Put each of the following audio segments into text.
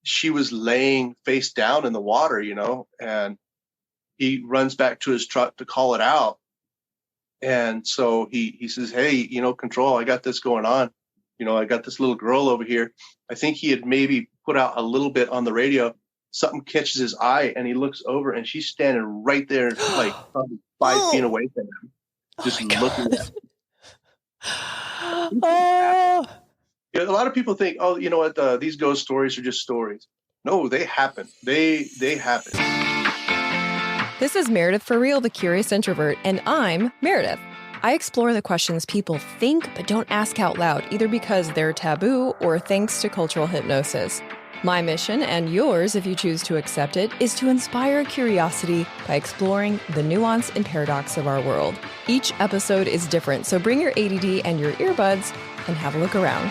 she was laying face down in the water, and he runs back to his truck to call it out. And so he says, hey, Control, I got this going on. I got this little girl over here. I think he had maybe put out a little bit on the radio. Something catches his eye and he looks over and she's standing right there, like probably 5 feet away from him, just looking at him. Oh. A lot of people think, oh, you know what? These ghost stories are just stories. No, they happen. They happen. This is Meredith for Real, the Curious Introvert, and I'm Meredith. I explore the questions people think but don't ask out loud, either because they're taboo or thanks to cultural hypnosis. My mission, and yours if you choose to accept it, is to inspire curiosity by exploring the nuance and paradox of our world. Each episode is different, so bring your ADD and your earbuds and have a look around.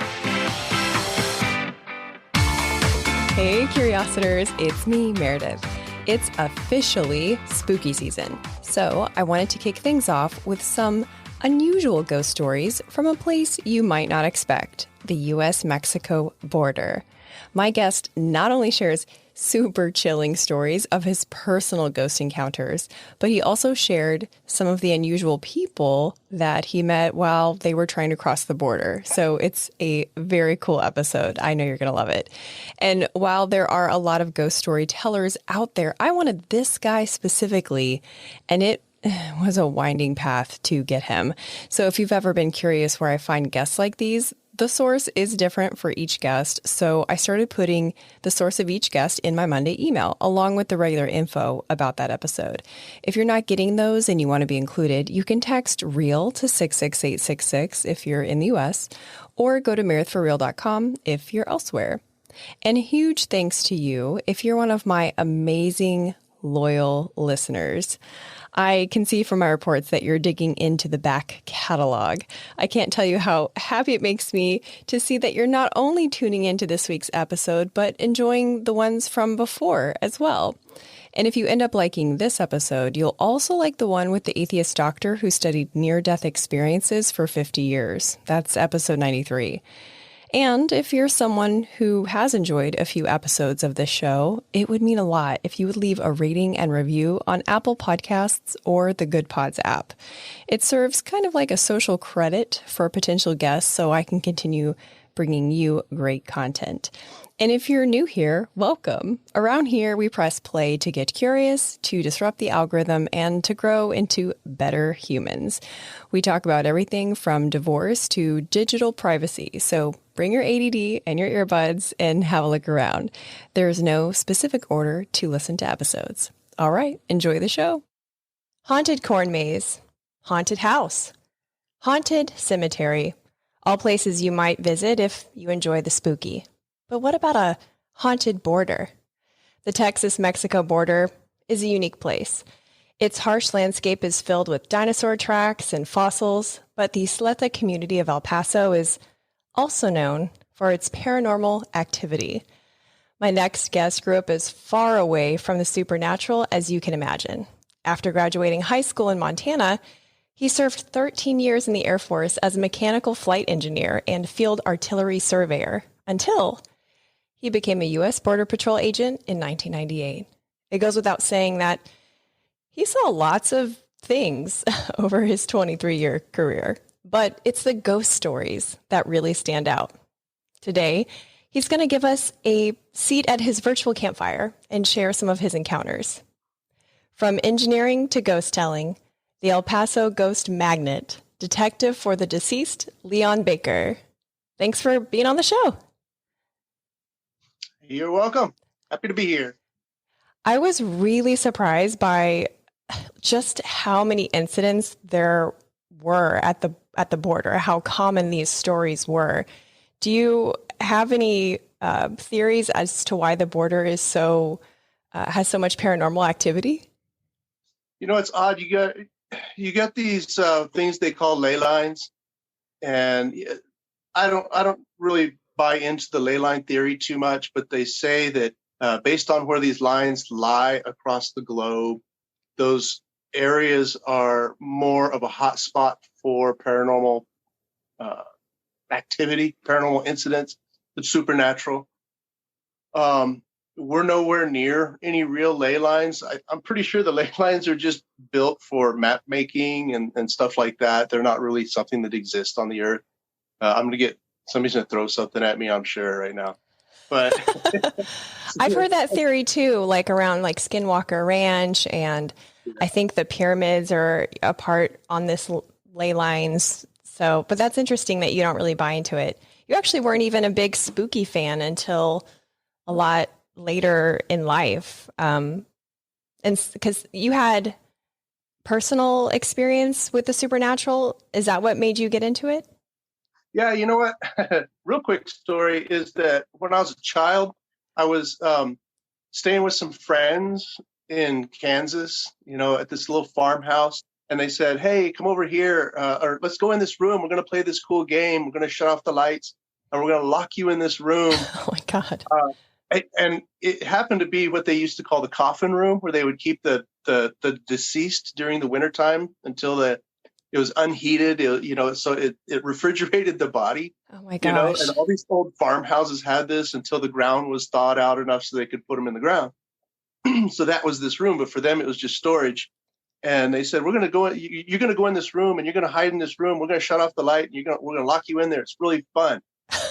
Hey, Curiositors, it's me, Meredith. It's officially spooky season, so I wanted to kick things off with some unusual ghost stories from a place you might not expect, the U.S.-Mexico border. My guest not only shares super chilling stories of his personal ghost encounters, but he also shared some of the unusual people that he met while they were trying to cross the border. So it's a very cool episode. I know you're going to love it. And while there are a lot of ghost storytellers out there, I wanted this guy specifically, and it was a winding path to get him. So if you've ever been curious where I find guests like these, the source is different for each guest, so I started putting the source of each guest in my Monday email, along with the regular info about that episode. If you're not getting those and you want to be included, you can text REAL to 66866 if you're in the US, or go to meredithforreal.com if you're elsewhere. And a huge thanks to you if you're one of my amazing, loyal listeners. I can see from my reports that you're digging into the back catalog. I can't tell you how happy it makes me to see that you're not only tuning into this week's episode, but enjoying the ones from before as well. And if you end up liking this episode, you'll also like the one with the atheist doctor who studied near-death experiences for 50 years. That's episode 93. And if you're someone who has enjoyed a few episodes of this show, it would mean a lot if you would leave a rating and review on Apple Podcasts or the Good Pods app. It serves kind of like a social credit for potential guests so I can continue bringing you great content. And if you're new here, welcome. Around here, we press play to get curious, to disrupt the algorithm, and to grow into better humans. We talk about everything from divorce to digital privacy. So bring your ADD and your earbuds and have a look around. There's no specific order to listen to episodes. All right, enjoy the show. Haunted corn maze, haunted house, haunted cemetery, all places you might visit if you enjoy the spooky. But what about a haunted border? The Texas-Mexico border is a unique place. Its harsh landscape is filled with dinosaur tracks and fossils, but the Ysleta community of El Paso is also known for its paranormal activity. My next guest grew up as far away from the supernatural as you can imagine. After graduating high school in Montana, he served 13 years in the Air Force as a mechanical flight engineer and field artillery surveyor until he became a U.S. Border Patrol agent in 1998. It goes without saying that he saw lots of things over his 23-year career, but it's the ghost stories that really stand out. Today, he's going to give us a seat at his virtual campfire and share some of his encounters. From engineering to ghost telling, the El Paso ghost magnet, detective for the deceased, Leon Baker. Thanks for being on the show. You're welcome. Happy to be here. I was really surprised by just how many incidents there were at the border, how common these stories were. Do you have any theories as to why the border is has so much paranormal activity? It's odd. You got these things they call ley lines, and I don't really buy into the ley line theory too much, but they say that based on where these lines lie across the globe, those areas are more of a hot spot for paranormal activity, paranormal incidents, the supernatural. we're nowhere near any real ley lines. I'm pretty sure the ley lines are just built for map making and stuff like that. They're not really something that exists on the earth. Somebody's going to throw something at me, I'm sure, right now. But I've heard that theory too, like around like Skinwalker Ranch, and I think the pyramids are a part on this ley lines. So, but that's interesting that you don't really buy into it. You actually weren't even a big spooky fan until a lot later in life. And because you had personal experience with the supernatural, is that what made you get into it? Yeah, you know what? Real quick story is that when I was a child, I was staying with some friends in Kansas, at this little farmhouse. And they said, hey, come over here, or let's go in this room. We're going to play this cool game. We're going to shut off the lights, and we're going to lock you in this room. Oh, my God. And it happened to be what they used to call the coffin room, where they would keep the deceased during the wintertime until it was unheated, so it refrigerated the body. Oh, my gosh. And all these old farmhouses had this until the ground was thawed out enough so they could put them in the ground. So that was this room. But for them, it was just storage. And they said, you're going to go in this room and you're going to hide in this room. We're going to shut off the light and we're going to lock you in there. It's really fun.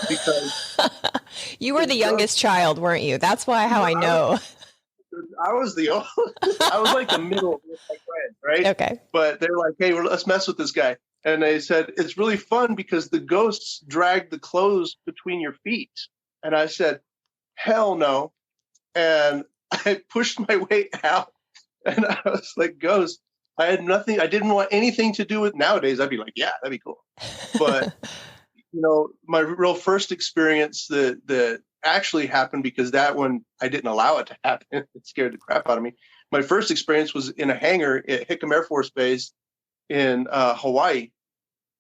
Because you were the youngest child, weren't you? That's how I know. I was the old, I was like the middle of my friends, right? Okay. But they're like, hey, let's mess with this guy. And they said, it's really fun because the ghosts drag the clothes between your feet. And I said, hell no. And I pushed my way out. And I was like, ghost. I had nothing. I didn't want anything to do with. Nowadays, I'd be like, yeah, that'd be cool. But my real first experience that actually happened, because that one I didn't allow it to happen. It scared the crap out of me. My first experience was in a hangar at Hickam Air Force Base in Hawaii,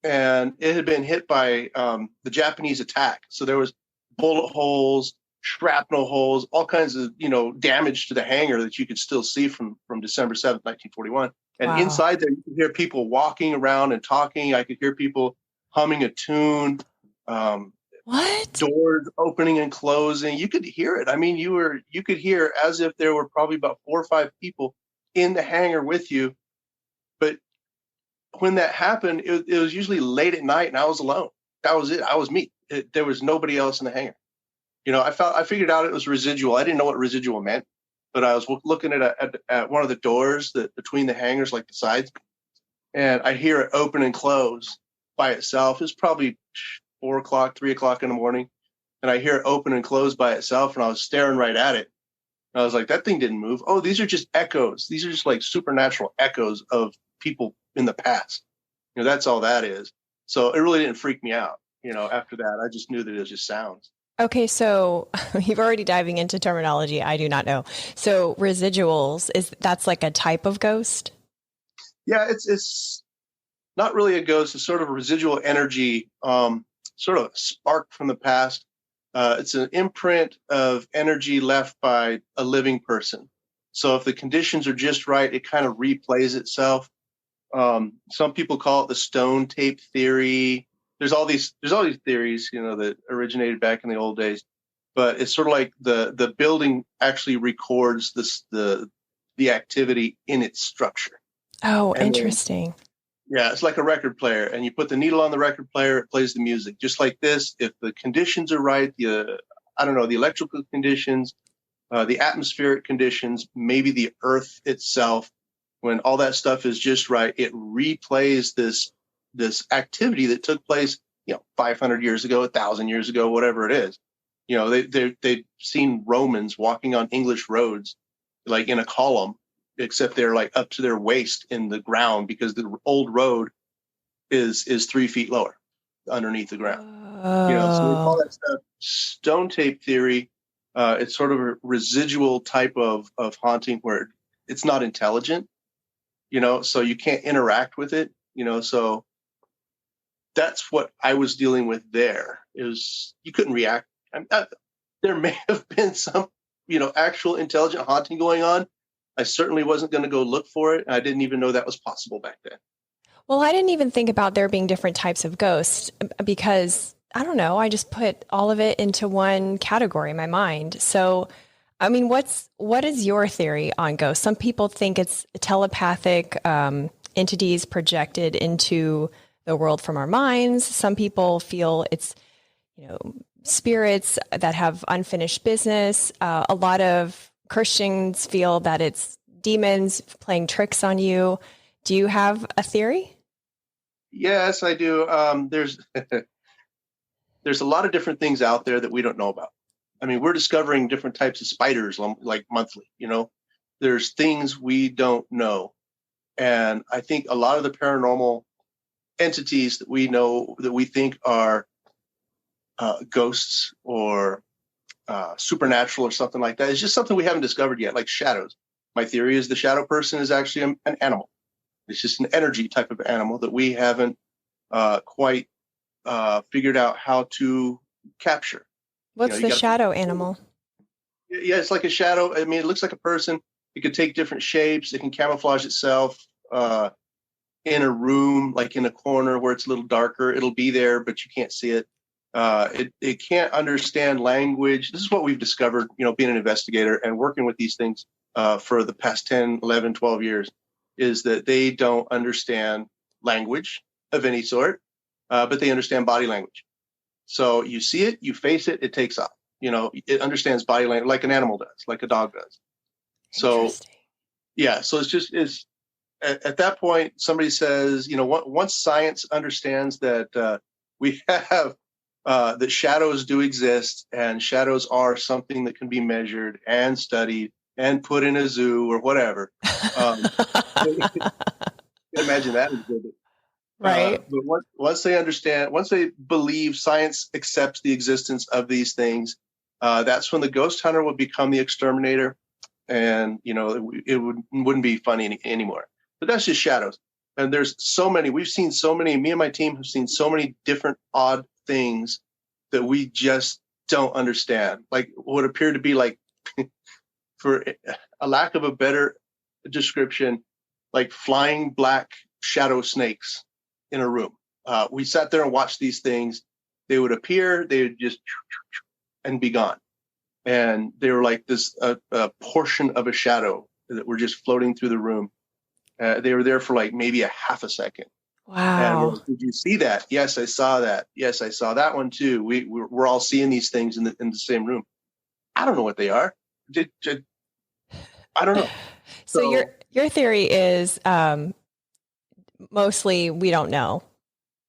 and it had been hit by the Japanese attack. So there was bullet holes, shrapnel holes, all kinds of damage to the hangar that you could still see from December 7th, 1941. And wow. Inside there, you could hear people walking around and talking. I could hear people humming a tune. What? Doors opening and closing. You could hear it. I mean, you could hear as if there were probably about 4 or 5 people in the hangar with you. But when that happened, it was usually late at night, and I was alone. That was it. I was me. There was nobody else in the hangar. I figured out it was residual. I didn't know what residual meant, but I was looking at one of the doors between the hangars, like the sides, and I hear it open and close by itself. It's probably 4 o'clock, 3 o'clock in the morning, and I hear it open and close by itself, and I was staring right at it. And I was like, that thing didn't move. Oh, these are just echoes. These are just like supernatural echoes of people in the past. That's all that is. So it really didn't freak me out. After that, I just knew that it was just sounds. Okay, so you're already diving into terminology I do not know. So residuals, that's like a type of ghost? Yeah, it's not really a ghost. It's sort of a residual energy, sort of spark from the past. It's an imprint of energy left by a living person. So if the conditions are just right, it kind of replays itself. Some people call it the stone tape theory. There's all these theories, that originated back in the old days, but it's sort of like the building actually records the activity in its structure. Oh, and interesting. Yeah, it's like a record player, and you put the needle on the record player, it plays the music. Just like this, if the conditions are right, the electrical conditions, the atmospheric conditions, maybe the earth itself, when all that stuff is just right, it replays this activity that took place, 500 years ago, 1,000 years ago, whatever it is. They've seen Romans walking on English roads, like in a column, except they're like up to their waist in the ground because the old road is 3 feet lower underneath the ground. So we call that stuff stone tape theory. It's sort of a residual type of haunting where it's not intelligent, so you can't interact with it, so that's what I was dealing with there. Is you couldn't react. There may have been some, actual intelligent haunting going on. I certainly wasn't going to go look for it. I didn't even know that was possible back then. Well, I didn't even think about there being different types of ghosts because, I don't know, I just put all of it into one category in my mind. So I mean, what is your theory on ghosts? Some people think it's telepathic entities projected into the world from our minds. Some people feel it's, you know, spirits that have unfinished business. A lot of Christians feel that it's demons playing tricks on you. Do you have a theory? Yes, I do. There's there's a lot of different things out there that we don't know about. I mean, we're discovering different types of spiders like monthly, you know. There's things we don't know. And I think a lot of the paranormal entities that we know that we think are ghosts or supernatural or something like that is just something we haven't discovered yet, like shadows. My theory is the shadow person is actually an animal. It's just an energy type of animal that we haven't quite figured out how to capture. What's the shadow animal? Yeah, it's like a shadow. I mean, it looks like a person. It could take different shapes. It can camouflage itself in a room, like in a corner where it's a little darker. It'll be there, but you can't see it. It can't understand language. This is what we've discovered, you know, being an investigator and working with these things for the past 10, 11, 12 years, is that they don't understand language of any sort, but they understand body language. So you see it, you face it, it takes off. You know, it understands body language like an animal does, like a dog does. So, yeah, so it's at that point, somebody says, you know, once science understands that we have that shadows do exist and shadows are something that can be measured and studied and put in a zoo or whatever. Imagine that exhibit. Right. But once they understand, once they believe science accepts the existence of these things, that's when the ghost hunter will become the exterminator. And, you know, wouldn't be funny anymore. But that's just shadows. And there's so many, we've seen so many, me and my team have seen so many different odd things that we just don't understand. Like what appear to be like, for a lack of a better description, like flying black shadow snakes in a room. We sat there and watched these things. They would appear, they would just and be gone. And they were like this a portion of a shadow that were just floating through the room. They were there for like maybe a half a second. And we're Wow. like, did you see that? Yes, I saw that. Yes, I saw that one too. We're all seeing these things in the same room. I don't know what they are. I don't know. So your theory is mostly we don't know.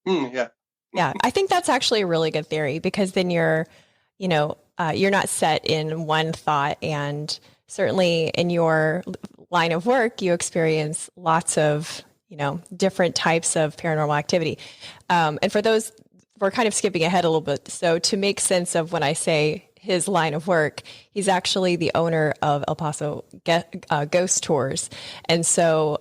Yeah. Yeah, I think that's actually a really good theory because then you're not set in one thought, and certainly in your line of work, you experience lots of, different types of paranormal activity. And for those, we're kind of skipping ahead a little bit. So to make sense of when I say his line of work, he's actually the owner of El Paso Ghost Tours. And so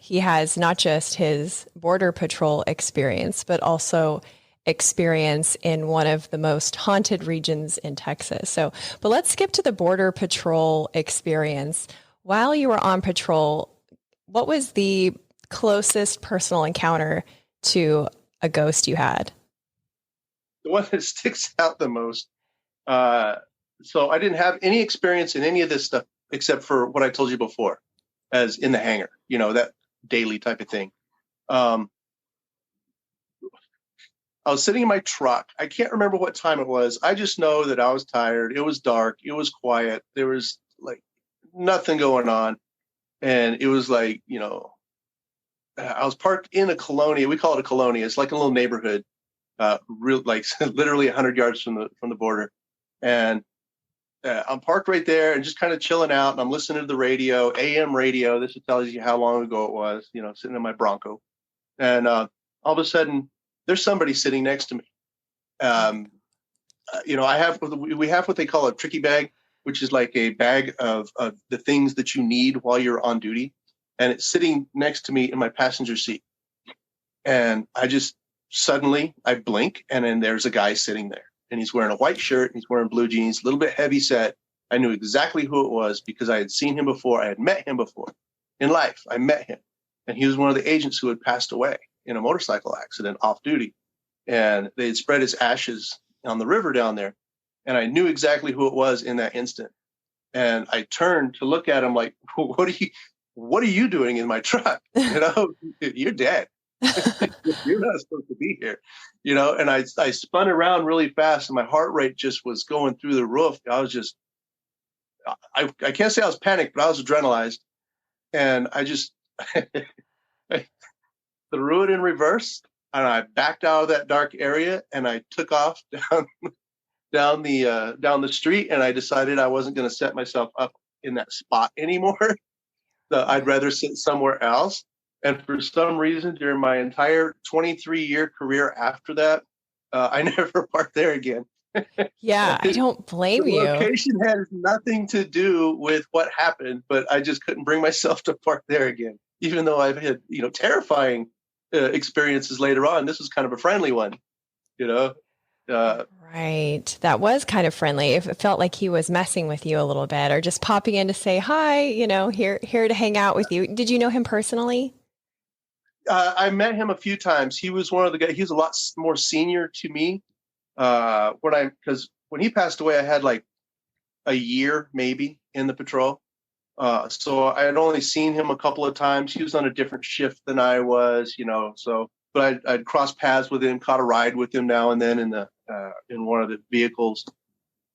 he has not just his Border Patrol experience, but also experience in one of the most haunted regions in Texas. But let's skip to the Border Patrol experience. While you were on patrol, what was the closest personal encounter to a ghost you had? The one that sticks out the most. So I didn't have any experience in any of this stuff except for what I told you before, as in the hangar, that daily type of thing. I was sitting in my truck. I can't remember what time it was. I just know that I was tired. It was dark. It was quiet. There was like nothing going on. And it was like, I was parked in a colonia. We call it a colonia. It's like a little neighborhood, literally 100 yards from the border. And I'm parked right there and just kind of chilling out. And I'm listening to the radio, AM radio. This tells you how long ago it was, sitting in my Bronco. And all of a sudden, there's somebody sitting next to me. We have what they call a tricky bag, which is like a bag of the things that you need while you're on duty. And it's sitting next to me in my passenger seat. And I just suddenly, I blink, and then there's a guy sitting there. And he's wearing a white shirt, and he's wearing blue jeans, a little bit heavy set. I knew exactly who it was because I had seen him before. I had met him before in life. I met him. And he was one of the agents who had passed away in a motorcycle accident off duty. And they had spread his ashes on the river down there. And I knew exactly who it was in that instant. And I turned to look at him like, what are you doing in my truck? You're dead. You're not supposed to be here. And I spun around really fast and my heart rate just was going through the roof. I can't say I was panicked, but I was adrenalized. And I just I threw it in reverse and I backed out of that dark area and I took off down the street, and I decided I wasn't going to set myself up in that spot anymore. So I'd rather sit somewhere else. And for some reason, during my entire 23-year career after that, I never parked there again. Yeah, I don't blame the you. The location has nothing to do with what happened, but I just couldn't bring myself to park there again, even though I've had, terrifying experiences later on. This was kind of a friendly one, Right. That was kind of friendly. If it felt like he was messing with you a little bit or just popping in to say hi, here to hang out with you. Did you know him personally? I met him a few times. He was one of the guys. He was a lot more senior to me. Because when he passed away, I had like a year maybe in the patrol. So I had only seen him a couple of times. He was on a different shift than I was, but I'd cross paths with him, caught a ride with him now and then in one of the vehicles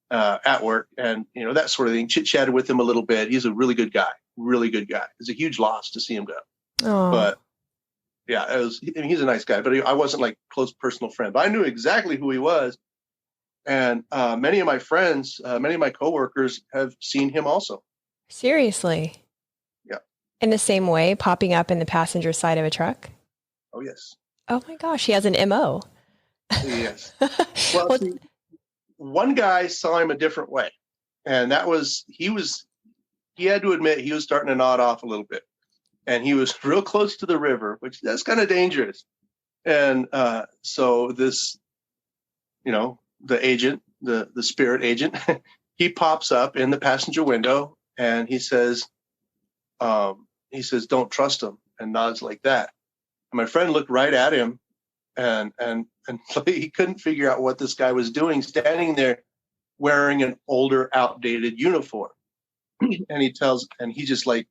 at work, and that sort of thing. Chit-chatted with him a little bit. He's a really good guy. It's a huge loss to see him go. Oh. But yeah, he's a nice guy, but I wasn't like close personal friend. But I knew exactly who he was, and many of my friends, many of my coworkers have seen him also. Seriously? Yeah. In the same way, popping up in the passenger side of a truck? Oh, yes. Oh my gosh, he has an MO. Yes. Well, see, one guy saw him a different way. And that was, he had to admit he was starting to nod off a little bit. And he was real close to the river, which that's kind of dangerous. And so this, the agent, the spirit agent, he pops up in the passenger window and he says, don't trust him, and nods like that. And my friend looked right at him and he couldn't figure out what this guy was doing, standing there wearing an older, outdated uniform. And he just like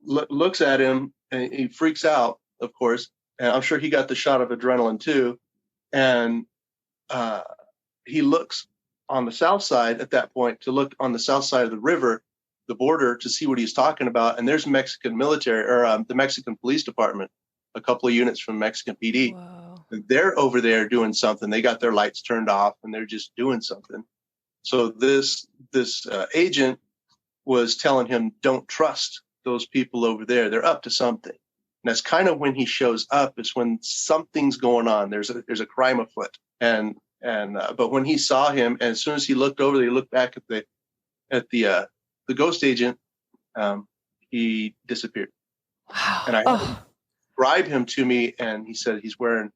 looks at him and he freaks out, of course. And I'm sure he got the shot of adrenaline too. And he looks on the south side at that point to look on the south side of the river, the border, to see what he's talking about. And there's Mexican military or the Mexican police department, a couple of units from Mexican PD. Whoa. And they're over there doing something. They got their lights turned off and they're just doing something. So this agent was telling him, don't trust those people over there. They're up to something. And that's kind of when he shows up, is when something's going on. There's a crime afoot. But when he saw him, and as soon as he looked over there, he looked back at the ghost agent, he disappeared. Wow. And I had to bribe him to me, and he said he's wearing,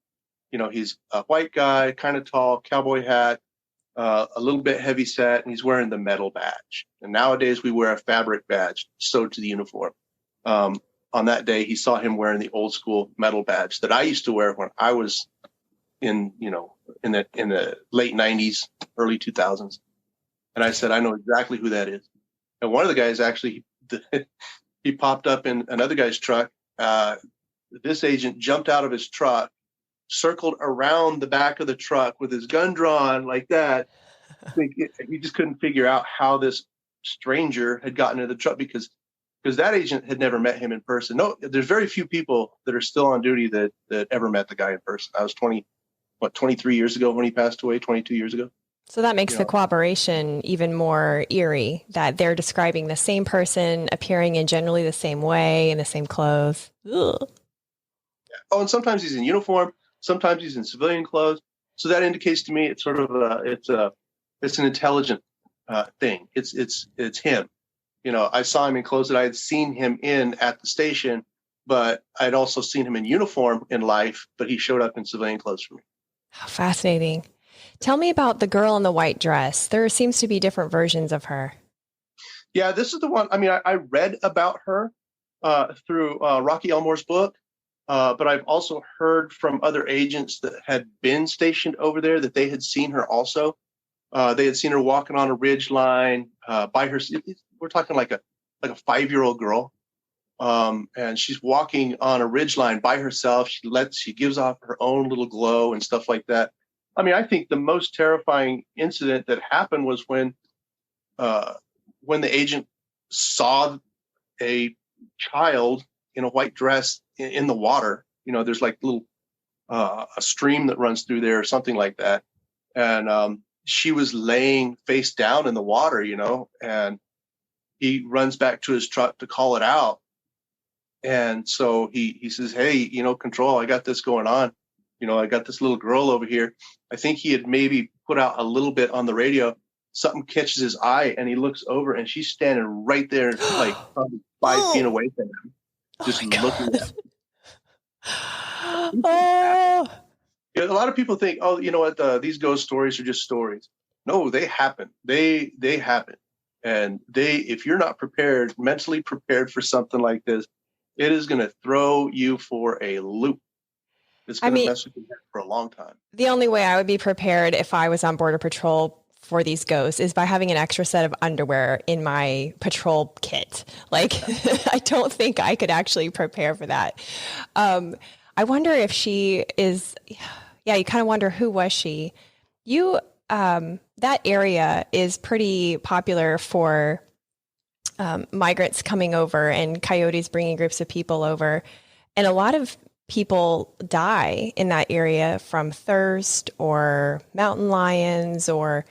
he's a white guy, kind of tall, cowboy hat, a little bit heavy set, and he's wearing the metal badge. And nowadays we wear a fabric badge sewed to the uniform. On that day, he saw him wearing the old school metal badge that I used to wear when I was in the late 90s, early 2000s. And I said, I know exactly who that is. And one of the guys actually, he popped up in another guy's truck. This agent jumped out of his truck, circled around the back of the truck with his gun drawn like that. He just couldn't figure out how this stranger had gotten into the truck because that agent had never met him in person. No, there's very few people that are still on duty that ever met the guy in person. I was 23 years ago when he passed away, 22 years ago. So that makes the cooperation even more eerie, that they're describing the same person appearing in generally the same way, in the same clothes. Ugh. Yeah. Oh, and sometimes he's in uniform. Sometimes he's in civilian clothes. So that indicates to me it's sort of it's an intelligent thing. It's him. I saw him in clothes that I had seen him in at the station, but I'd also seen him in uniform in life, but he showed up in civilian clothes for me. How fascinating. Tell me about the girl in the white dress. There seems to be different versions of her. Yeah, this is the one. I mean, I read about her through Rocky Elmore's book, but I've also heard from other agents that had been stationed over there that they had seen her also. They had seen her walking on a ridge line by her. We're talking like a 5-year-old girl. And she's walking on a ridge line by herself. She gives off her own little glow and stuff like that. I mean, I think the most terrifying incident that happened was when the agent saw a child in a white dress in the water. There's like a stream that runs through there or something like that. And she was laying face down in the water, and he runs back to his truck to call it out. And so he says, hey, Control, I got this going on. I got this little girl over here. I think he had maybe put out a little bit on the radio. Something catches his eye and he looks over and she's standing right there, like probably 5 feet away from him, just looking at him. Oh. A lot of people think, oh, you know what? These ghost stories are just stories. No, they happen. They happen. And if you're not mentally prepared for something like this, it is going to throw you for a loop. It's going to mess with your head for a long time. The only way I would be prepared if I was on Border Patrol for these ghosts is by having an extra set of underwear in my patrol kit. Like, I don't think I could actually prepare for that. I wonder if she is, you kind of wonder, who was she? That area is pretty popular for migrants coming over and coyotes bringing groups of people over. And a lot of people die in that area from thirst or mountain lions or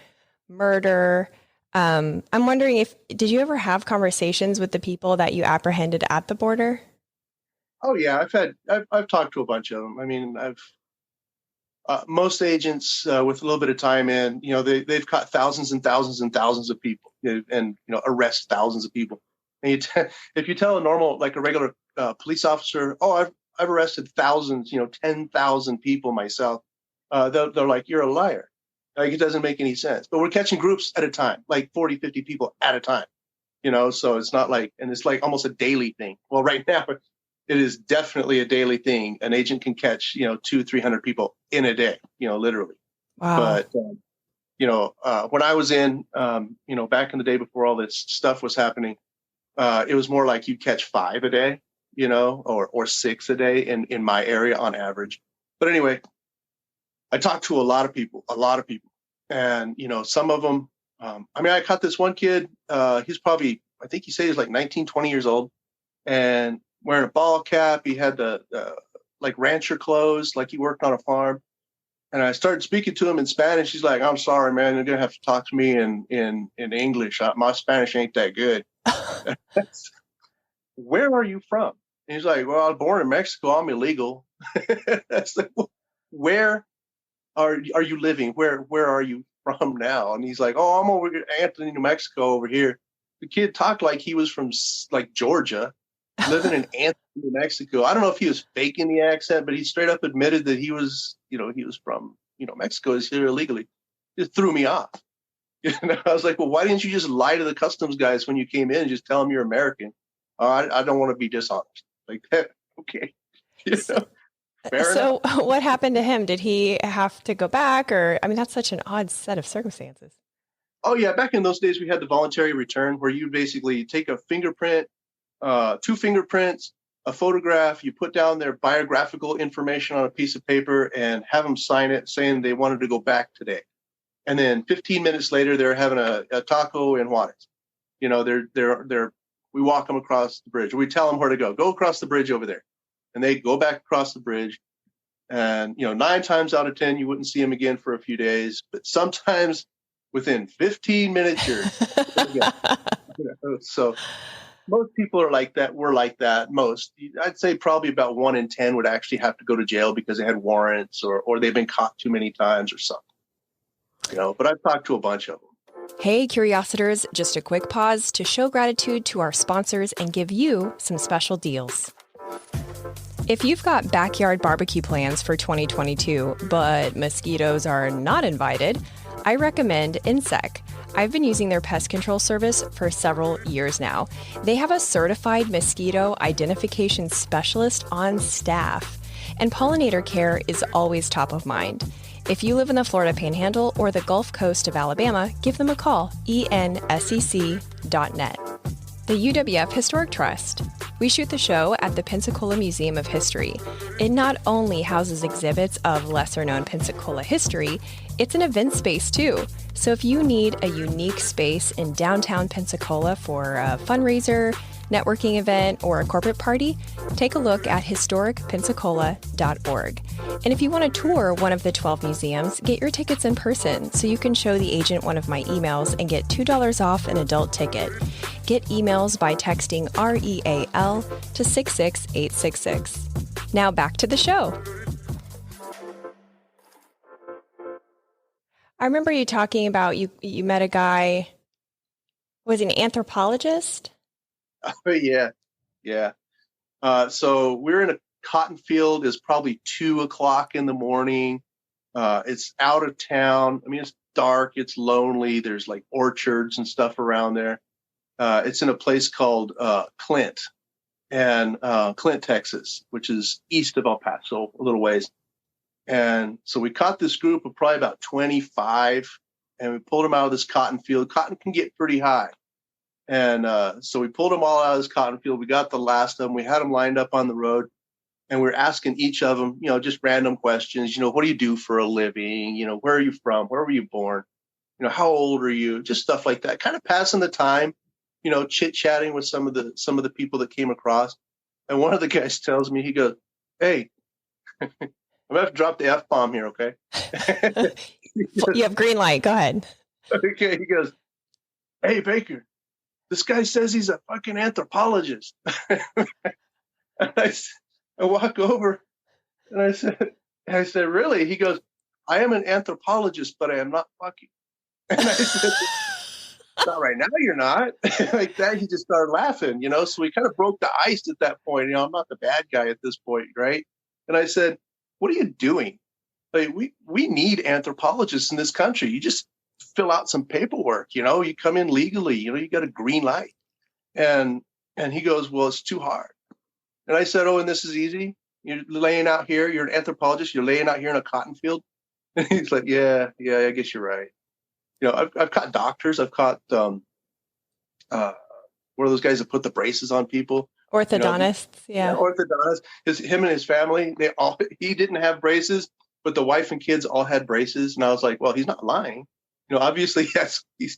murder. I'm wondering did you ever have conversations with the people that you apprehended at the border? Oh yeah, I've talked to a bunch of them. I mean, most agents with a little bit of time in, they've caught thousands and thousands and thousands of people and arrest thousands of people. And if you tell a regular police officer, oh, I've arrested thousands, 10,000 people myself, they're like, you're a liar. Like, it doesn't make any sense. But we're catching groups at a time, like 40, 50 people at a time, so it's not like, and it's like almost a daily thing. Well, right now, it is definitely a daily thing. An agent can catch, 200-300 people in a day, literally. Wow. But, when I was in, back in the day before all this stuff was happening, it was more like you'd catch 5 a day, or 6 a day in my area on average. But anyway, I talked to a lot of people, and, some of them, I caught this one kid, he's probably, I think he said he's like 19, 20 years old, and wearing a ball cap. He had the like rancher clothes, like he worked on a farm. And I started speaking to him in Spanish. He's like, I'm sorry, man, you're going to have to talk to me in English. My Spanish ain't that good. Where are you from? And he's like, well, I was born in Mexico. I'm illegal. That's like, where are you living? Where are you from now? And he's like, oh, I'm over here, Anthony, New Mexico over here. The kid talked like he was from like Georgia, living in Anthony, New Mexico. I don't know if he was faking the accent, but he straight up admitted that he was from, Mexico, is here illegally. It threw me off. I was like, well, why didn't you just lie to the customs guys when you came in and just tell them you're American? I don't want to be dishonest. Like that. Okay. Fair so enough. What happened to him? Did he have to go back? Or, that's such an odd set of circumstances. Oh yeah. Back in those days, we had the voluntary return where you basically take a fingerprint, 2 fingerprints, a photograph, you put down their biographical information on a piece of paper and have them sign it saying they wanted to go back today. And then 15 minutes later, they're having a taco in Juarez. We walk them across the bridge. We tell them where to go. Go across the bridge over there. And they go back across the bridge. And, 9 times out of 10, you wouldn't see them again for a few days. But sometimes within 15 minutes, you're so most people are like that. We're like that. Most, I'd say probably about 1 in 10 would actually have to go to jail because they had warrants or they've been caught too many times or something. But I've talked to a bunch of them. Hey, Curiositors, just a quick pause to show gratitude to our sponsors and give you some special deals. If you've got backyard barbecue plans for 2022, but mosquitoes are not invited, I recommend Insect. I've been using their pest control service for several years now. They have a certified mosquito identification specialist on staff. and pollinator care is always top of mind. If you live in the Florida Panhandle or the Gulf Coast of Alabama, give them a call, ensec.net. The UWF Historic Trust. We shoot the show at the Pensacola Museum of History. It not only houses exhibits of lesser-known Pensacola history, it's an event space too. So if you need a unique space in downtown Pensacola for a fundraiser, networking event, or a corporate party, take a look at historicpensacola.org. And if you want to tour one of the 12 museums, get your tickets in person so you can show the agent one of my emails and get $2 off an adult ticket. Get emails by texting REAL to 66866. Now back to the show. I remember you talking about you met a guy, was he an anthropologist? Yeah. So we're in a cotton field. It's probably 2:00 in the morning. It's out of town. I mean, it's dark. It's lonely. There's like orchards and stuff around there. It's in a place called Clint, Texas, which is east of El Paso, a little ways. And so we caught this group of probably about 25, and we pulled them out of this cotton field. Cotton can get pretty high. And so we pulled them all out of this cotton field. We got the last of them. We had them lined up on the road, and we're asking each of them, just random questions. What do you do for a living? Where are you from? Where were you born? How old are you? Just stuff like that. Kind of passing the time, chit-chatting with some of the people that came across. And one of the guys tells me, he goes, "Hey, I'm gonna have to drop the F-bomb here, okay?" You have green light. Go ahead. Okay. He goes, "Hey, Baker, this guy says he's a fucking anthropologist." And I walk over and I said, "Really?" He goes, "I am an anthropologist, but I am not fucking." And I said, "Not right now, you're not." Like that, he just started laughing, so we kind of broke the ice at that point. I'm not the bad guy at this point, right? And I said, "What are you doing? Like, we need anthropologists in this country. You just fill out some paperwork, you come in legally, you got a green light." And he goes, "Well, it's too hard." And I said, "Oh, and this is easy? You're laying out here, you're an anthropologist, you're laying out here in a cotton field?" And he's like, yeah, I guess you're right. I've caught doctors, I've caught one of those guys that put the braces on people. Orthodontists, yeah. Orthodontists. Him and his family, he didn't have braces, but the wife and kids all had braces. And I was like, well, he's not lying. Obviously, yes, he's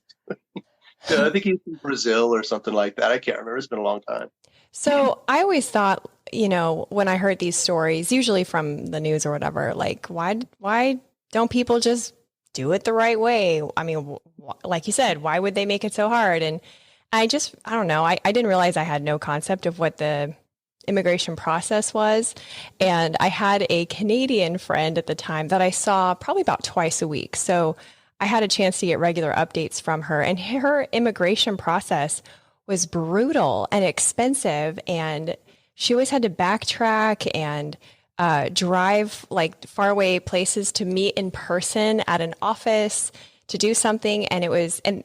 I think he's in Brazil or something like that. I can't remember. It's been a long time. So I always thought, when I heard these stories, usually from the news or whatever, like, why don't people just do it the right way? I mean, like you said, why would they make it so hard? And I don't know. I didn't realize I had no concept of what the immigration process was. And I had a Canadian friend at the time that I saw probably about twice a week. So I had a chance to get regular updates from her, and her immigration process was brutal and expensive. And she always had to backtrack and drive like faraway places to meet in person at an office to do something. And it was, and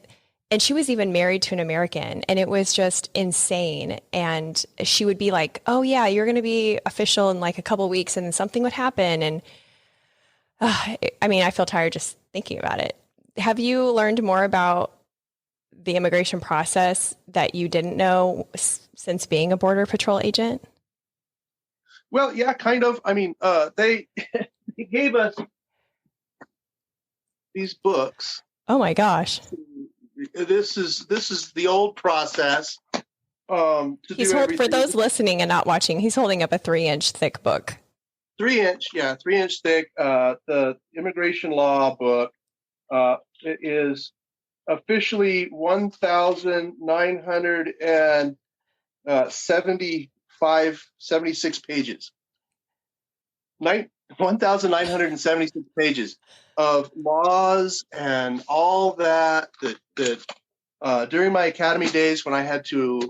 she was even married to an American, and it was just insane. And she would be like, "Oh yeah, you're going to be official in like a couple of weeks," and then something would happen. And I mean, I feel tired just thinking about it. Have you learned more about the immigration process that you didn't know since being a Border Patrol agent? Well, yeah, kind of. I mean, they gave us these books. Oh my gosh. This is the old process. For those listening and not watching, he's holding up a 3-inch thick book. 3-inch thick. The immigration law book. It is officially 1,976 pages. 1,976 pages of laws and all that during my academy days when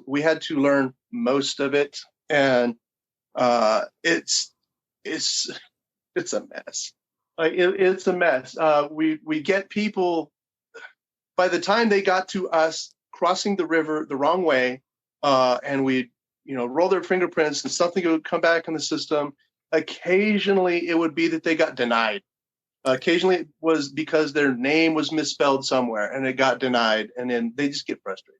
we had to learn most of it, and it's a mess. Like it's a mess. We get people, by the time they got to us crossing the river the wrong way, and we roll their fingerprints and something would come back in the system, Occasionally, it would be that they got denied. Occasionally, it was because their name was misspelled somewhere and it got denied, and then they just get frustrated.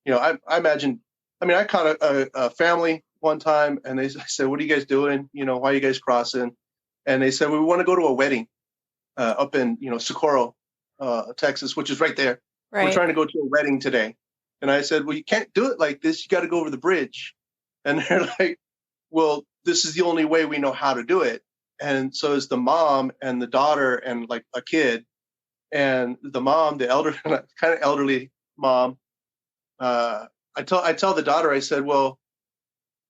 I imagine. I mean, I caught a family one time, and I said, "What are you guys doing? Why are you guys crossing?" And they said, "We want to go to a wedding up in Socorro, Texas, which is right there. We're Right. trying to go to a wedding today." And I said, "Well, you can't do it like this. You got to go over the bridge." And they're like, "Well, this is the only way we know how to do it." And so is the mom and the daughter and like a kid, and the mom, the elder, kind of elderly mom. I tell the daughter, I said, "Well,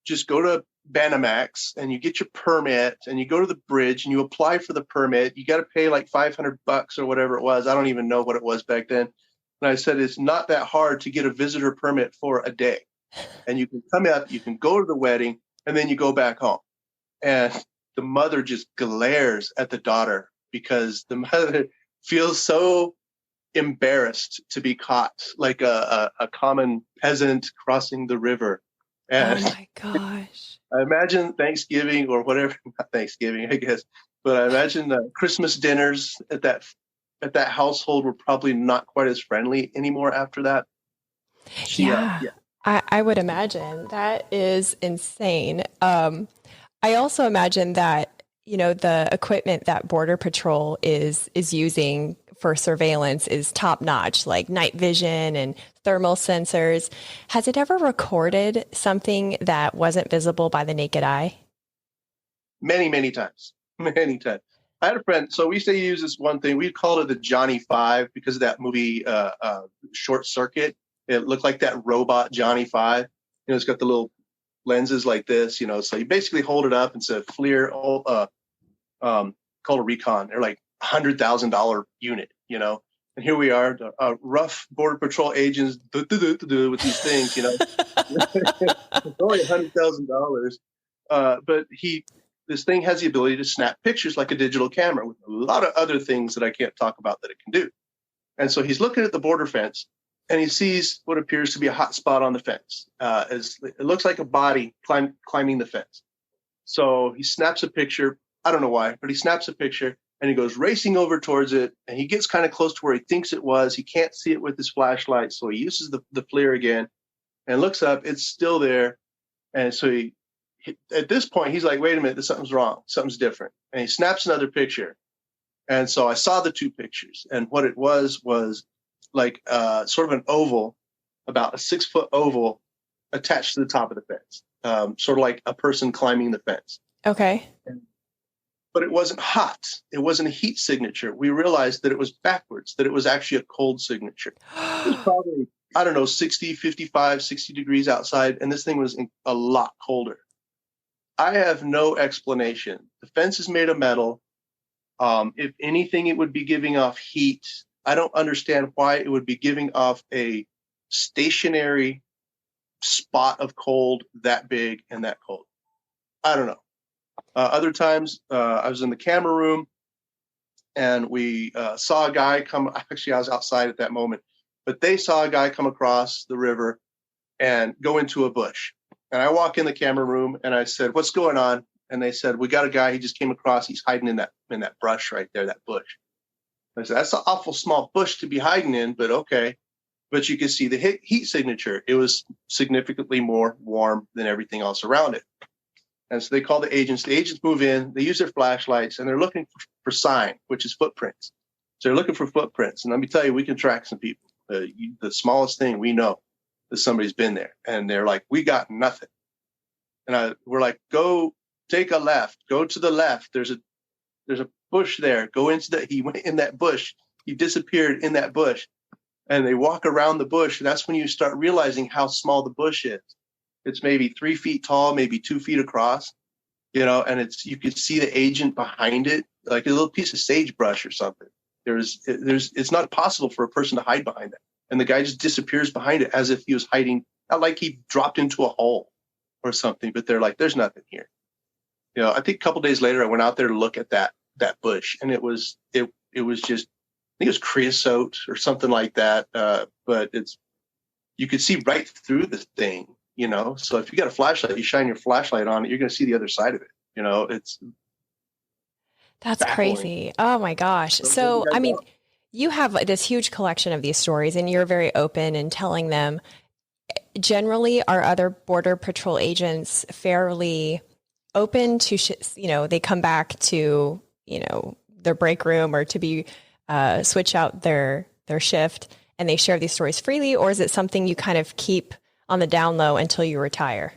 just go to Banamax and you get your permit and you go to the bridge and you apply for the permit. You got to pay like $500 or whatever it was. I don't even know what it was back then." And I said, "It's not that hard to get a visitor permit for a day. And you can come up, you can go to the wedding, and then you go back home." And the mother just glares at the daughter because the mother feels so embarrassed to be caught like a common peasant crossing the river. Oh And my gosh. I imagine Thanksgiving or whatever, not Thanksgiving, I guess, but I imagine Christmas dinners at that household were probably not quite as friendly anymore after that. She, Yeah, yeah, I would imagine that is insane. I also imagine that, the equipment that Border Patrol is using for surveillance is top notch, like night vision and thermal sensors. Has it ever recorded something that wasn't visible by the naked eye? many, many times, many times. I had a friend, so we used to use this one thing. We called it the Johnny Five because of that movie, Short Circuit. It looked like that robot Johnny Five. It's got the little lenses like this. So you basically hold it up and say FLIR, called a recon. They're like $100,000 unit. And here we are, rough Border Patrol agents with these things. It's only $100,000, but this thing has the ability to snap pictures like a digital camera with a lot of other things that I can't talk about that it can do. And so he's looking at the border fence, and he sees what appears to be a hot spot on the fence. It looks like a body climbing the fence. So he snaps a picture. I don't know why, but he snaps a picture and he goes racing over towards it. And he gets kind of close to where he thinks it was. He can't see it with his flashlight. So he uses the FLIR again and looks up. It's still there. And so at this point, he's like, "Wait a minute, something's wrong. Something's different." And he snaps another picture. And so I saw the two pictures. And what it was like sort of an oval, about a 6-foot oval attached to the top of the fence, sort of like a person climbing the fence. Okay. But it wasn't hot. It wasn't a heat signature. We realized that it was backwards, that it was actually a cold signature. It was probably, I don't know, 60, 55, 60 degrees outside, and this thing was a lot colder. I have no explanation. The fence is made of metal. If anything, it would be giving off heat. I don't understand why it would be giving off a stationary spot of cold that big and that cold. I don't know. Other times, I was in the camera room and we saw a guy come. Actually, I was outside at that moment, but they saw a guy come across the river and go into a bush. And I walk in the camera room and I said, "What's going on?" And they said, "We got a guy. He just came across. He's hiding in that brush right there, that bush." I said, "That's an awful small bush to be hiding in, but okay." But you could see the heat signature. It was significantly more warm than everything else around it. And so they call the agents. The agents move in. They use their flashlights, and they're looking for sign, which is footprints. So they're looking for footprints. And let me tell you, we can track some people. The smallest thing we know that somebody's been there. And they're like, "We got nothing." And we're like, "Go take a left. Go to the left. There's a bush there. Go into that." He went in that bush. He disappeared in that bush. And they walk around the bush. And that's when you start realizing how small the bush is. It's maybe 3 feet tall, maybe 2 feet across, and you could see the agent behind it, like a little piece of sagebrush or something. It's not possible for a person to hide behind that. And the guy just disappears behind it as if he was hiding, not like he dropped into a hole or something, but they're like, "There's nothing here." I think a couple of days later, I went out there to look at that bush, and it was just, I think it was creosote or something like that. But you could see right through the thing. So if you got a flashlight, you shine your flashlight on it, you're going to see the other side of it. It's That's baffling. crazy. Oh my gosh. Don't you So, guys I mean, know? you have this huge collection of these stories and you're very open in telling them. Generally, are other Border Patrol agents fairly open to, they come back to, their break room or to be switch out their shift and they share these stories freely? Or is it something you kind of keep on the down low until you retire?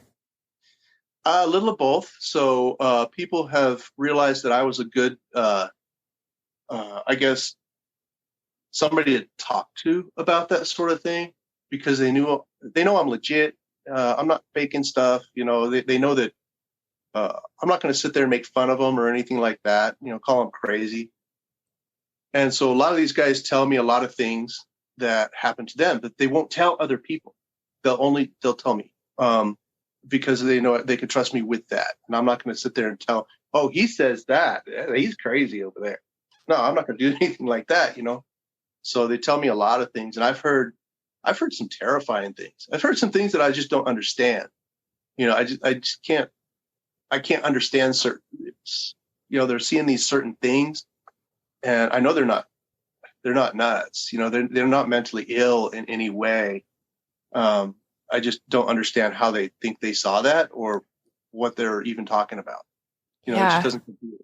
A little of both. So people have realized that I was a good, I guess, somebody to talk to about that sort of thing because they know I'm legit. I'm not faking stuff. They know that I'm not going to sit there and make fun of them or anything like that. Call them crazy. And so a lot of these guys tell me a lot of things that happen to them, but they won't tell other people. They'll tell me because they know they can trust me with that. And I'm not going to sit there and tell, oh, he says that he's crazy over there. No, I'm not going to do anything like that. So they tell me a lot of things, and I've heard some terrifying things. I've heard some things that I just don't understand. I just can't understand certain. They're seeing these certain things, and I know they're not nuts. They're not mentally ill in any way. I just don't understand how they think they saw that or what they're even talking about. It just Yeah. doesn't compute.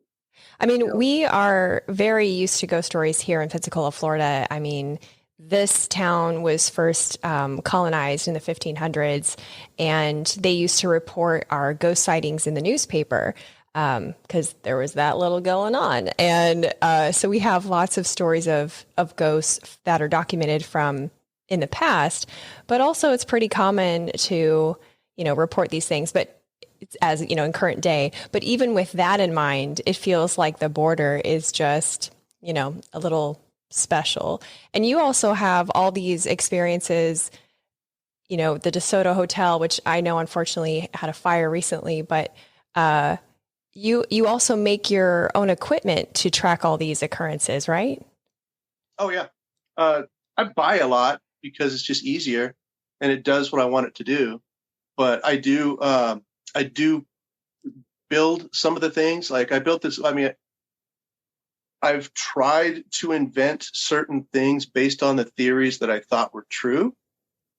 I mean, You know. we are very used to ghost stories here in Pensacola, Florida. I mean, this town was first colonized in the 1500s, and they used to report our ghost sightings in the newspaper because there was that little going on. And so we have lots of stories of ghosts that are documented from in the past, but also it's pretty common to, report these things. But as in current day, but even with that in mind, it feels like the border is just a little special. And you also have all these experiences, the DeSoto Hotel, which I know unfortunately had a fire recently, but you also make your own equipment to track all these occurrences, right? Oh yeah. I buy a lot because it's just easier and it does what I want it to do. But I do build some of the things. Like I built this. I mean, I've tried to invent certain things based on the theories that I thought were true,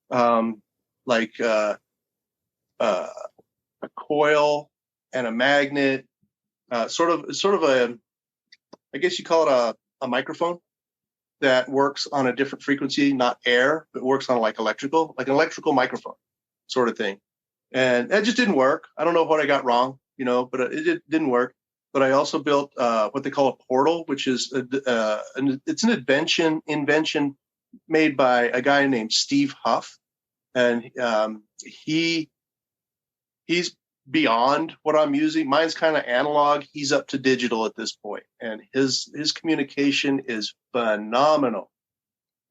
um, like uh, a coil and a magnet, sort of a, I guess you call it a microphone that works on a different frequency, not air, but works on like an electrical microphone sort of thing. And it just didn't work. I don't know what I got wrong, but didn't work. But I also built what they call a portal, which is it's an invention made by a guy named Steve Huff, and he's beyond what I'm using. Mine's kind of analog. He's up to digital at this point, and his communication is phenomenal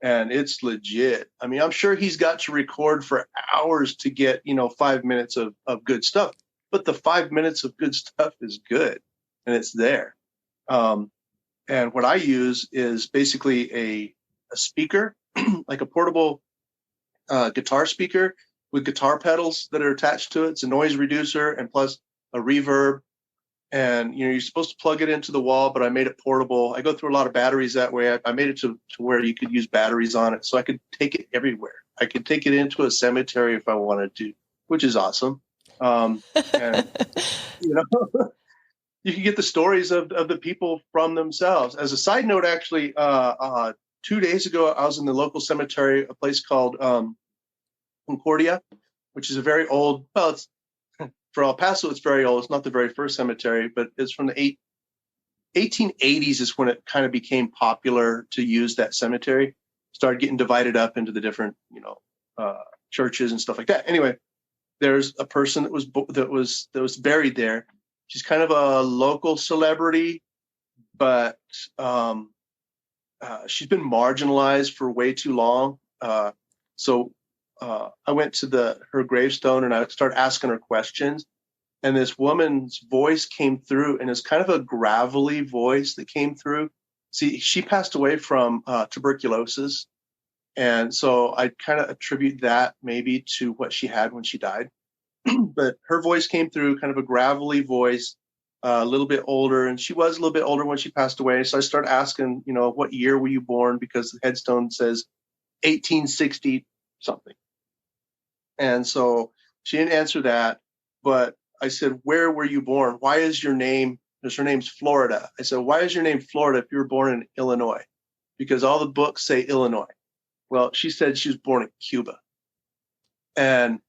and it's legit. I mean, I'm sure he's got to record for hours to get 5 minutes of good stuff, but the 5 minutes of good stuff is good and it's there. Um, and what I use is basically a speaker, like a portable guitar speaker with guitar pedals that are attached to it. It's a noise reducer and plus a reverb. And you're supposed to plug it into the wall, but I made it portable. I go through a lot of batteries that way. I made it to where you could use batteries on it, so I could take it everywhere. I could take it into a cemetery if I wanted to, which is awesome. And you know, you can get the stories of the people from themselves. As a side note, actually, 2 days ago, I was in the local cemetery, a place called Concordia, which is a very old. Well, it's for El Paso, it's very old. It's not the very first cemetery, but it's from the 1880s is when it kind of became popular to use that cemetery. Started getting divided up into the different, churches and stuff like that. Anyway, there's a person that was buried there. She's kind of a local celebrity, but she's been marginalized for way too long. So I went to her gravestone and I started asking her questions. And this woman's voice came through, and it's kind of a gravelly voice that came through. See, she passed away from tuberculosis. And so I kind of attribute that maybe to what she had when she died. But her voice came through, kind of a gravelly voice. a little bit older, and she was a little bit older when she passed away. So I started asking, what year were you born? Because the headstone says 1860 something. And so she didn't answer that, but I said, where were you born? Why is your name, because her name's Florida. I said, why is your name Florida if you were born in Illinois? Because all the books say Illinois. Well, she said she was born in Cuba. And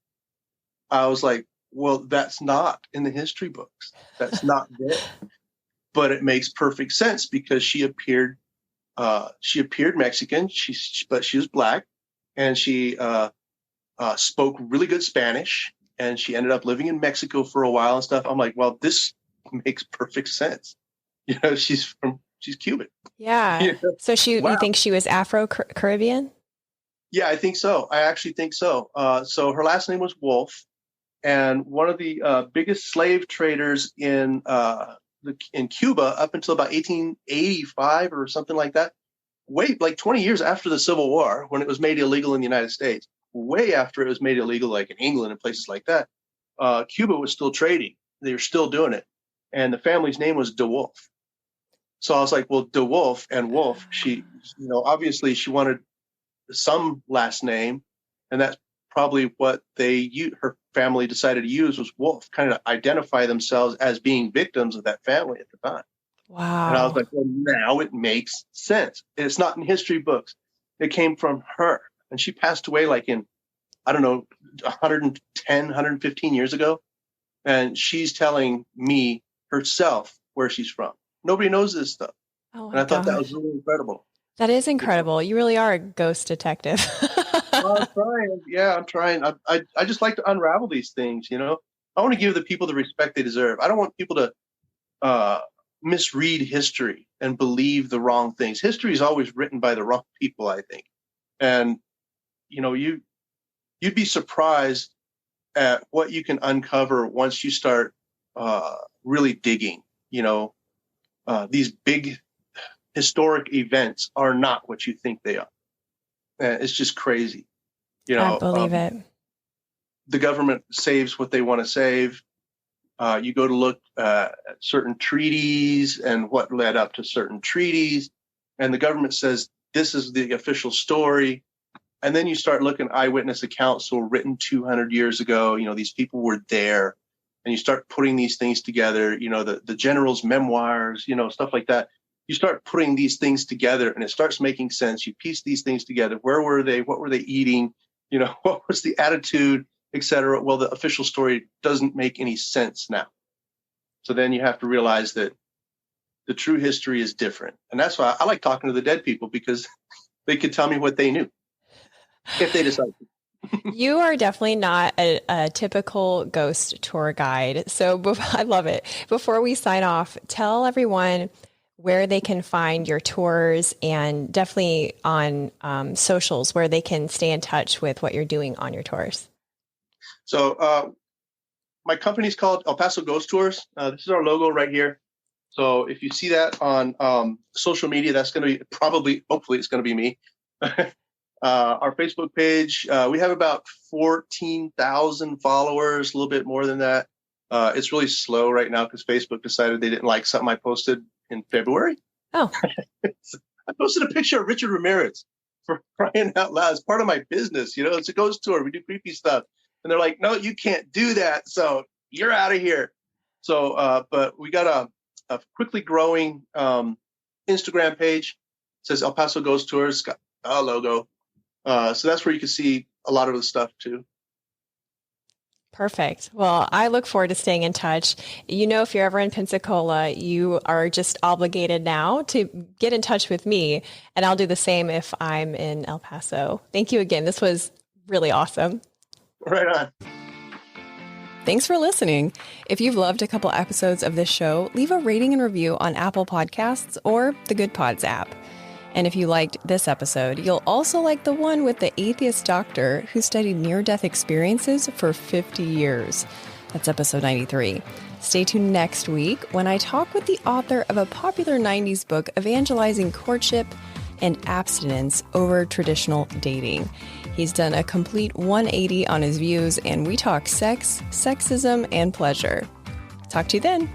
I was like, well, that's not in the history books. That's not there. But it makes perfect sense because she appeared Mexican, but she was Black, and she spoke really good Spanish, and she ended up living in Mexico for a while and stuff. I'm like, well, this makes perfect sense. She's Cuban. Yeah. So Wow. You think she was Afro-Caribbean? Yeah, I think so. I actually think so. So her last name was Wolf, and one of the biggest slave traders in Cuba up until about 1885 or something like that. Like 20 years after the Civil War, when it was made illegal in the United States, way after it was made illegal, like in England and places like that, Cuba was still trading. They were still doing it. And the family's name was De Wolf. So I was like, well, De Wolf and Wolf, she, obviously she wanted some last name. And that's probably what her family decided to use was Wolf, kind of identify themselves as being victims of that family at the time. Wow. And I was like, well, now it makes sense. It's not in history books. It came from her. And she passed away like in, I don't know, 110, 115 years ago. And she's telling me herself where she's from. Nobody knows this stuff. Oh, and I thought that was really incredible. That is incredible. You really are a ghost detective. Well, I'm trying. Yeah, I'm trying. I just like to unravel these things, I want to give the people the respect they deserve. I don't want people to misread history and believe the wrong things. History is always written by the wrong people, I think. And, you'd be surprised at what you can uncover once you start really digging. These big historic events are not what you think they are. It's just crazy. I believe it. The government saves what they want to save. You go to look at certain treaties and what led up to certain treaties, and the government says this is the official story. And then you start looking at eyewitness accounts so written 200 years ago. These people were there, and you start putting these things together. The general's memoirs, stuff like that. You start putting these things together, and it starts making sense. You piece these things together. Where were they? What were they eating? What was the attitude, etc. Well, the official story doesn't make any sense now. So then you have to realize that the true history is different. And that's why I like talking to the dead people, because they could tell me what they knew if they decided to. You are definitely not a typical ghost tour guide. So I love it. Before we sign off, tell everyone where they can find your tours, and definitely on socials where they can stay in touch with what you're doing on your tours. So my company's called El Paso Ghost Tours. This is our logo right here. So if you see that on social media, that's going to be hopefully it's going to be me. Our Facebook page, we have about 14,000 followers, a little bit more than that. It's really slow right now because Facebook decided they didn't like something I posted in February. Oh. I posted a picture of Richard Ramirez, for crying out loud. It's part of my business. It's a ghost tour. We do creepy stuff. And they're like, no, you can't do that. So you're out of here. So, but we got a quickly growing Instagram page. It says El Paso Ghost Tours. It's got a logo. So that's where you can see a lot of the stuff too. Perfect. Well, I look forward to staying in touch. If you're ever in Pensacola, you are just obligated now to get in touch with me, and I'll do the same if I'm in El Paso. Thank you again. This was really awesome. Right on. Thanks for listening. If you've loved a couple episodes of this show, leave a rating and review on Apple Podcasts or the Good Pods app. And if you liked this episode, you'll also like the one with the atheist doctor who studied near-death experiences for 50 years. That's episode 93. Stay tuned next week when I talk with the author of a popular 90s book evangelizing courtship and abstinence over traditional dating. He's done a complete 180 on his views, and we talk sex, sexism, and pleasure. Talk to you then.